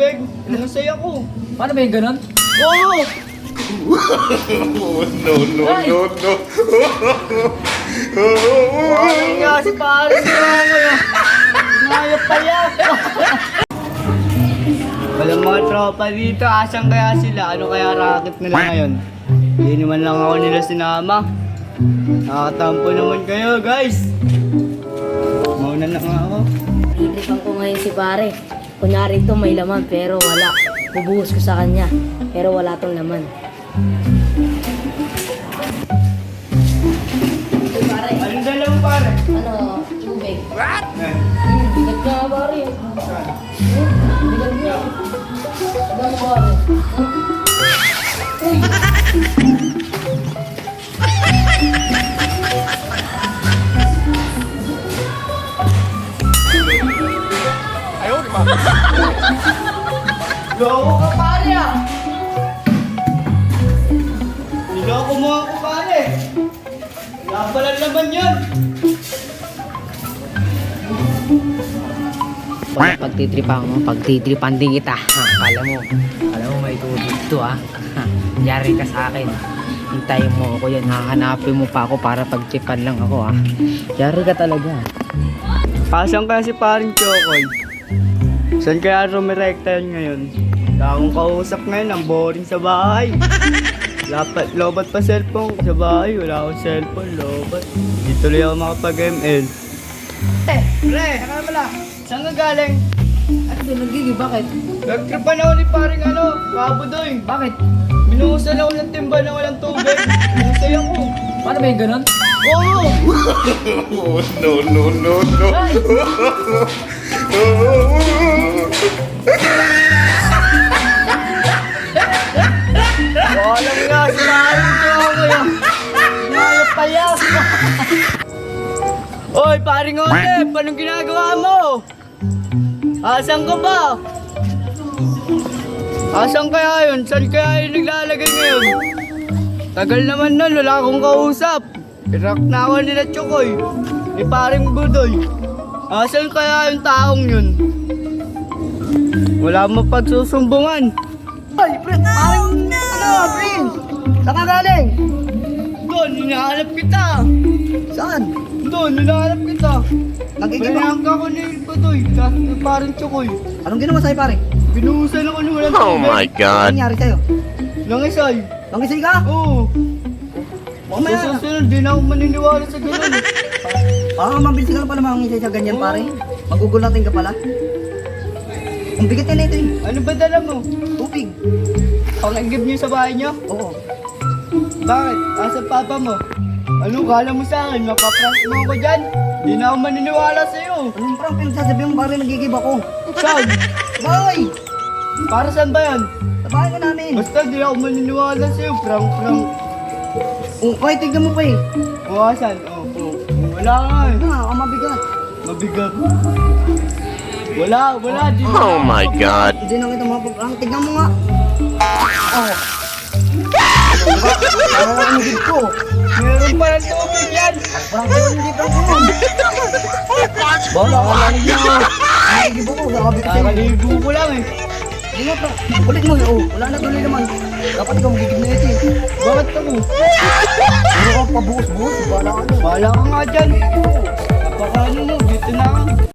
tubig. Nangasay ako. Paano ba yung ganun? Oo! No, no, no, no. Ano nga si pare niya ngayon? Inayap pa yan. Walang mga tropa dito. Asan kaya sila? Ano kaya racket nila ngayon? Hindi naman lang ako nila sinama. Nakatampo naman kayo, guys. Mauna na nga ako. Itripan ko ngayon si pare. Kunyari ito may laman pero wala. Bubuhos ko sa kanya pero wala tong laman. Hey, pare. Anong dalaw pare? Ano? Tubig. What? Bigat ka nga pare. Bigat ka. Bigat pare. Loko ka pare ah! Niloko mo ako pare! Wala pala naman yun! Pagtitripan din kita. Kala mo may tubig to ha. Yari ka sa akin. Hintayin mo ako yan. Hahanapin mo pa ako para pagtripan lang ako ha. Yari ka talaga. Asan kaya si paring Chokoy? Saan kaya rumirekta yun ngayon? Wala akong kausap ngayon, ang boring sa bahay. Lobat pa cellphone ko sa bahay, wala akong cellphone, lobat. Hindi tuloy ako makapag-ML. Pre, ano pala? Saan ka galing? Ano ba? Nagiging bakit? Nagtripan ako ni paring Kabudoy. Bakit? Binuhusan ako ng timba na walang tubig. Nasay ako. Paano ba yung ganun? Oo! No, no, no, no. Alam nga, sinahin ko ako ngayon. Inayap pa yan. Oy, paring Otep, anong ginagawa mo? Asan ka ba? Asan kaya yun? Saan kaya yun naglalagay ngayon? Tagal naman nun, wala akong kausap. Irak na ako nila Chokoy, ni paring Budoy. Asan kaya yung taong yun? Wala mo pagsusumbungan. Ay, pre, parang pre? Saan ka galing? Doon, hinahanap kita. Saan? Doon, hinahanap kita. Pinayang ka ko ni Budoy, kasi parang Chokoy. Anong ginawa sa'yo, pare? Binuhusan ako ng walang Oh my Ano God. nangyari sa'yo? Nangisay. Nangisay ka? Oo. Mamaya Sa na. susunod, di na ako maniniwala sa ganun. Mabilis ka na pala mangisay sa ganyan, pare. Magugulatin ka pala. Ang bigat na ito eh. Ano ba dala mo? Tubig. Pang-agib niyo sa bahay niyo? Oo. Bakit? Asa papa mo? Ano, kala mo sa akin? Mapaprank mo ako dyan? Di na ako maniniwala sa'yo. Anong prank pinagsasabi mo, pare? Nagigib ako. Saan? Boy! Para saan ba yan? Sa bahay ka namin. Basta di ako maniniwala sa'yo. Prank. Ay, tignan mo pa eh. O, asan? O. Wala nga eh. Ang mabigat. Mabigat. Wala. Di na. Oh my God. Hindi na kita mapaprank. Tignan mo nga. Oh. Parang ako nagig ko. Meron pa ng tubig yan. Prank ko yun, hindi prank ko yun. Bola ka lang niya. Nagigib ako. Sabi ko sa'yo. Kakaligo ko lang eh. Hindi nga prank. Ulit mo. Oh, wala na tuloy naman. Dapat ikaw magigib na ito eh. Bakit ako? Ano ka pabuhos-buhos? Wala ka na. Wala ka nga dyan. Napaka ano mo, dito na ako.